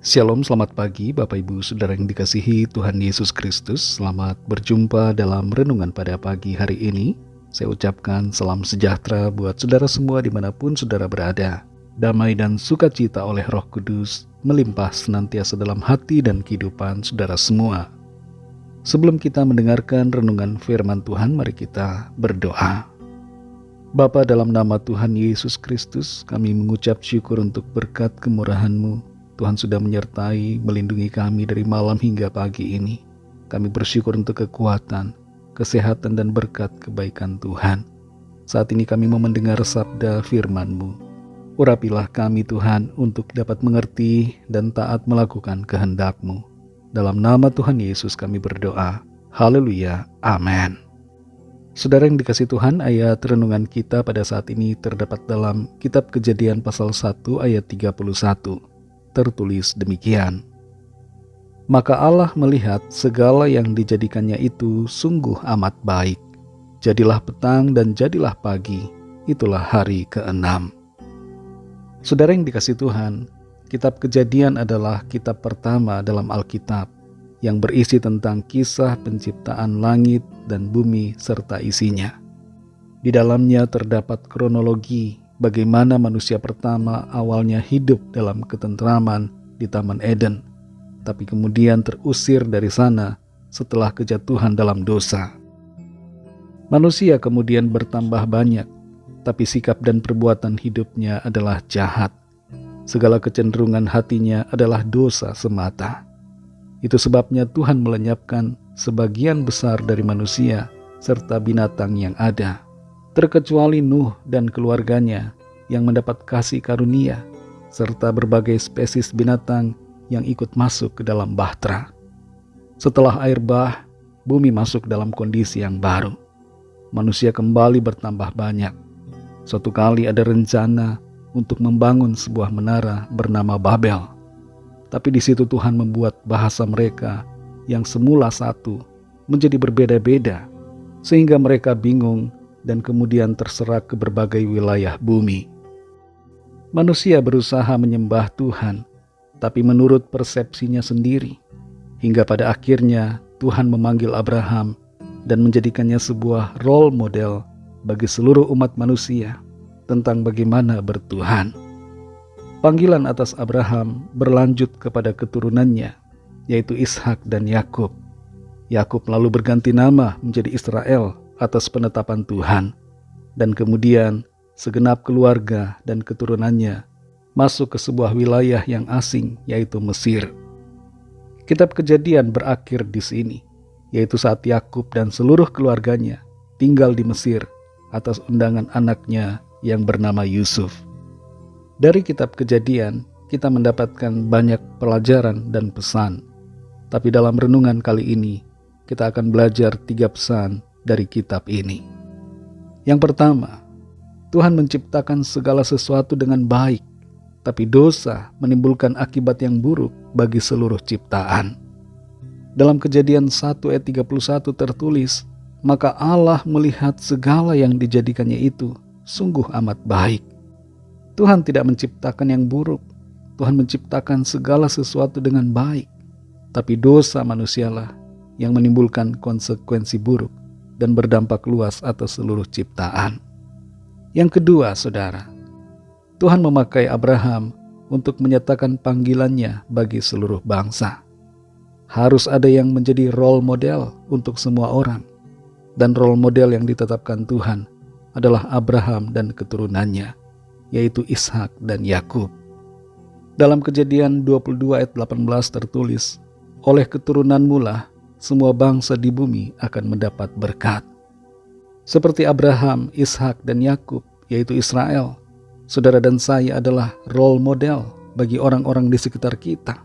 Shalom, selamat pagi Bapak Ibu Saudara yang dikasihi Tuhan Yesus Kristus. Selamat berjumpa dalam renungan pada pagi hari ini. Saya ucapkan salam sejahtera buat saudara semua dimanapun saudara berada. Damai dan sukacita oleh Roh Kudus melimpah senantiasa dalam hati dan kehidupan saudara semua. Sebelum kita mendengarkan renungan firman Tuhan, mari kita berdoa. Bapa, dalam nama Tuhan Yesus Kristus, kami mengucap syukur untuk berkat kemurahan-Mu. Tuhan sudah menyertai, melindungi kami dari malam hingga pagi ini. Kami bersyukur untuk kekuatan, kesehatan, dan berkat kebaikan Tuhan. Saat ini kami mau mendengar sabda firman-Mu. Urapilah kami Tuhan untuk dapat mengerti dan taat melakukan kehendak-Mu. Dalam nama Tuhan Yesus kami berdoa. Haleluya. Amin. Saudara yang dikasihi Tuhan, ayat renungan kita pada saat ini terdapat dalam Kitab Kejadian pasal 1 ayat 31. Tertulis demikian. Maka Allah melihat segala yang dijadikannya itu sungguh amat baik. Jadilah petang dan jadilah pagi, itulah hari ke-6. Saudara yang dikasihi Tuhan, Kitab Kejadian adalah kitab pertama dalam Alkitab yang berisi tentang kisah penciptaan langit dan bumi serta isinya. Di dalamnya terdapat kronologi bagaimana manusia pertama awalnya hidup dalam ketentraman di Taman Eden, tapi kemudian terusir dari sana setelah kejatuhan dalam dosa. Manusia kemudian bertambah banyak, tapi sikap dan perbuatan hidupnya adalah jahat. Segala kecenderungan hatinya adalah dosa semata. Itu sebabnya Tuhan melenyapkan sebagian besar dari manusia serta binatang yang ada, terkecuali Nuh dan keluarganya yang mendapat kasih karunia, serta berbagai spesies binatang yang ikut masuk ke dalam bahtera. Setelah air bah, bumi masuk dalam kondisi yang baru. Manusia kembali bertambah banyak. Suatu kali ada rencana untuk membangun sebuah menara bernama Babel. Tapi di situ Tuhan membuat bahasa mereka yang semula satu menjadi berbeda-beda, sehingga mereka bingung dan kemudian terserak ke berbagai wilayah bumi. Manusia berusaha menyembah Tuhan, tapi menurut persepsinya sendiri, hingga pada akhirnya Tuhan memanggil Abraham dan menjadikannya sebuah role model bagi seluruh umat manusia tentang bagaimana bertuhan. Panggilan atas Abraham berlanjut kepada keturunannya, yaitu Ishak dan Yakub. Yakub lalu berganti nama menjadi Israel atas penetapan Tuhan, dan kemudian segenap keluarga dan keturunannya masuk ke sebuah wilayah yang asing, yaitu Mesir. Kitab Kejadian berakhir di sini, yaitu saat Yakub dan seluruh keluarganya tinggal di Mesir atas undangan anaknya yang bernama Yusuf. Dari kitab Kejadian kita mendapatkan banyak pelajaran dan pesan, tapi dalam renungan kali ini kita akan belajar 3 pesan dari kitab ini. Yang pertama, Tuhan menciptakan segala sesuatu dengan baik, tapi dosa menimbulkan akibat yang buruk bagi seluruh ciptaan. Dalam Kejadian 1 ayat 31 tertulis, maka Allah melihat segala yang dijadikannya itu sungguh amat baik. Tuhan tidak menciptakan yang buruk, Tuhan menciptakan segala sesuatu dengan baik, tapi dosa manusialah yang menimbulkan konsekuensi buruk dan berdampak luas atas seluruh ciptaan. Yang kedua, saudara, Tuhan memakai Abraham untuk menyatakan panggilannya bagi seluruh bangsa. Harus ada yang menjadi role model untuk semua orang, dan role model yang ditetapkan Tuhan adalah Abraham dan keturunannya, yaitu Ishak dan Yakub. Dalam Kejadian 22 ayat 18 tertulis, oleh keturunanmu lah semua bangsa di bumi akan mendapat berkat. Seperti Abraham, Ishak, dan Yakub, yaitu Israel, saudara dan saya adalah role model bagi orang-orang di sekitar kita.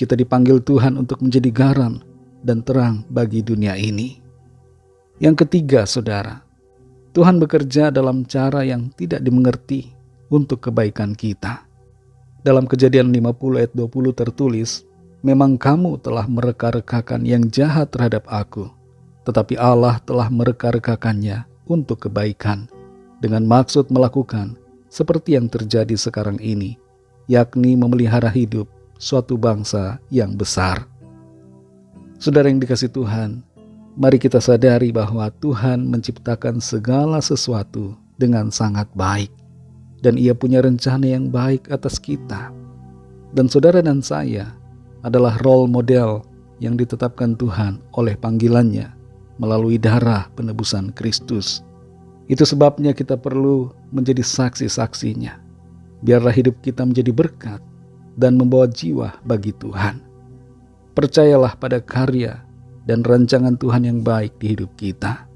Kita dipanggil Tuhan untuk menjadi garam dan terang bagi dunia ini. Yang ketiga, saudara, Tuhan bekerja dalam cara yang tidak dimengerti untuk kebaikan kita. Dalam Kejadian 50 ayat 20 tertulis, memang kamu telah mereka-rekakan yang jahat terhadap aku, tetapi Allah telah mereka-rekakannya untuk kebaikan, dengan maksud melakukan seperti yang terjadi sekarang ini, yakni memelihara hidup suatu bangsa yang besar. Saudara yang dikasihi Tuhan, mari kita sadari bahwa Tuhan menciptakan segala sesuatu dengan sangat baik. Dan Ia punya rencana yang baik atas kita. Dan saudara dan saya adalah role model yang ditetapkan Tuhan oleh panggilannya melalui darah penebusan Kristus. Itu sebabnya kita perlu menjadi saksi-saksinya. Biarlah hidup kita menjadi berkat dan membawa jiwa bagi Tuhan. Percayalah pada karya dan rancangan Tuhan yang baik di hidup kita.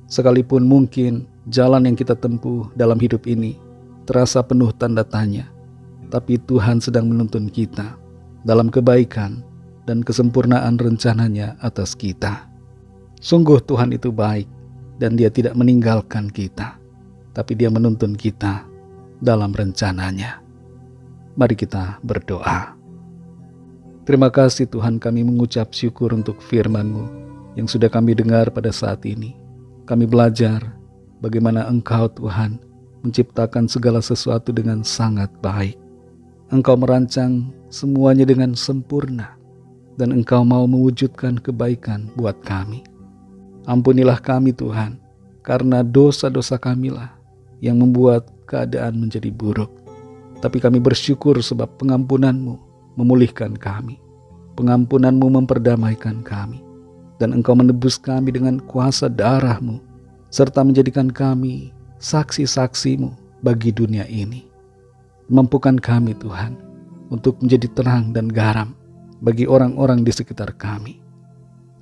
Sekalipun mungkin jalan yang kita tempuh dalam hidup ini terasa penuh tanda tanya, tapi Tuhan sedang menuntun kita dalam kebaikan dan kesempurnaan rencananya atas kita. Sungguh Tuhan itu baik dan Dia tidak meninggalkan kita, tapi Dia menuntun kita dalam rencananya. Mari kita berdoa. Terima kasih Tuhan, kami mengucap syukur untuk firman-Mu yang sudah kami dengar pada saat ini. Kami belajar bagaimana Engkau Tuhan menciptakan segala sesuatu dengan sangat baik. Engkau merancang semuanya dengan sempurna, dan Engkau mau mewujudkan kebaikan buat kami. Ampunilah kami Tuhan, karena dosa-dosa kamilah yang membuat keadaan menjadi buruk. Tapi kami bersyukur sebab pengampunan-Mu memulihkan kami. Pengampunan-Mu memperdamaikan kami. Dan Engkau menebus kami dengan kuasa darah-Mu, serta menjadikan kami saksi-saksi-Mu bagi dunia ini. Mampukan kami Tuhan untuk menjadi terang dan garam bagi orang-orang di sekitar kami.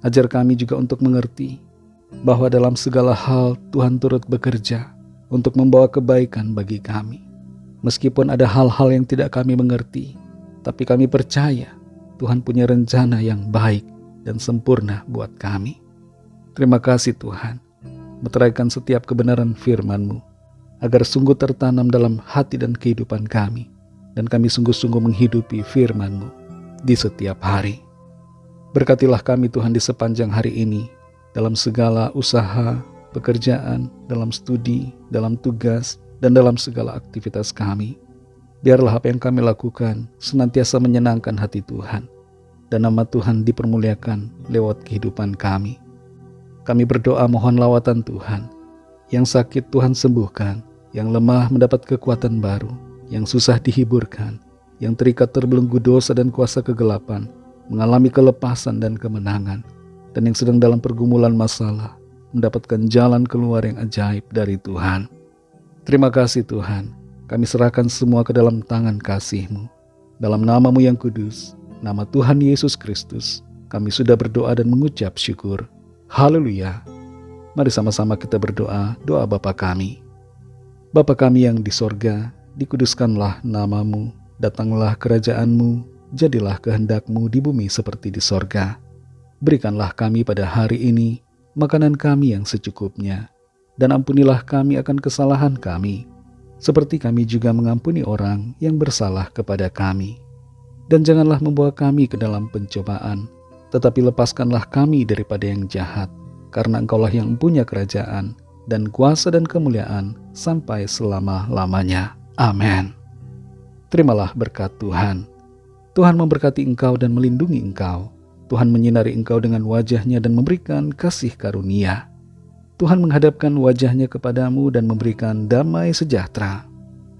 Ajar kami juga untuk mengerti bahwa dalam segala hal Tuhan turut bekerja untuk membawa kebaikan bagi kami. Meskipun ada hal-hal yang tidak kami mengerti, tapi kami percaya Tuhan punya rencana yang baik dan sempurna buat kami. Terima kasih Tuhan, meteraikan setiap kebenaran firman-Mu, agar sungguh tertanam dalam hati dan kehidupan kami, dan kami sungguh-sungguh menghidupi firman-Mu di setiap hari. Berkatilah kami Tuhan di sepanjang hari ini, dalam segala usaha, pekerjaan, dalam studi, dalam tugas, dan dalam segala aktivitas kami. Biarlah apa yang kami lakukan senantiasa menyenangkan hati Tuhan, dan nama Tuhan dipermuliakan lewat kehidupan kami. Kami berdoa mohon lawatan Tuhan, yang sakit Tuhan sembuhkan, yang lemah mendapat kekuatan baru, yang susah dihiburkan, yang terikat terbelenggu dosa dan kuasa kegelapan, mengalami kelepasan dan kemenangan, dan yang sedang dalam pergumulan masalah, mendapatkan jalan keluar yang ajaib dari Tuhan. Terima kasih Tuhan, kami serahkan semua ke dalam tangan kasih-Mu. Dalam nama-Mu yang kudus, nama Tuhan Yesus Kristus, kami sudah berdoa dan mengucap syukur. Haleluya. Mari sama-sama kita berdoa, doa Bapa kami. Bapa kami yang di sorga, dikuduskanlah nama-Mu, datanglah kerajaan-Mu, jadilah kehendak-Mu di bumi seperti di sorga. Berikanlah kami pada hari ini makanan kami yang secukupnya, dan ampunilah kami akan kesalahan kami, seperti kami juga mengampuni orang yang bersalah kepada kami. Dan janganlah membawa kami ke dalam pencobaan, tetapi lepaskanlah kami daripada yang jahat, karena Engkaulah yang punya kerajaan, dan kuasa dan kemuliaan sampai selama-lamanya. Amin. Terimalah berkat Tuhan. Tuhan memberkati engkau dan melindungi engkau. Tuhan menyinari engkau dengan wajah-Nya dan memberikan kasih karunia. Tuhan menghadapkan wajah-Nya kepadamu dan memberikan damai sejahtera.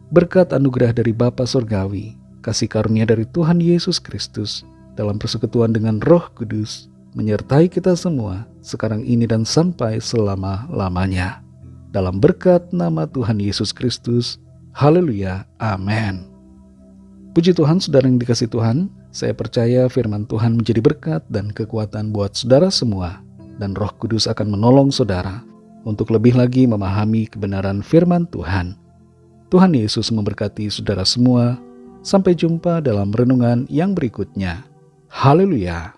Berkat anugerah dari Bapa Surgawi, kasih karunia dari Tuhan Yesus Kristus, dalam persekutuan dengan Roh Kudus, menyertai kita semua, sekarang ini dan sampai selama-lamanya. Dalam berkat nama Tuhan Yesus Kristus. Haleluya. Amin. Puji Tuhan, saudara yang dikasihi Tuhan, saya percaya firman Tuhan menjadi berkat dan kekuatan buat saudara semua, dan Roh Kudus akan menolong saudara untuk lebih lagi memahami kebenaran firman Tuhan. Tuhan Yesus memberkati saudara semua. Sampai jumpa dalam renungan yang berikutnya. Haleluya.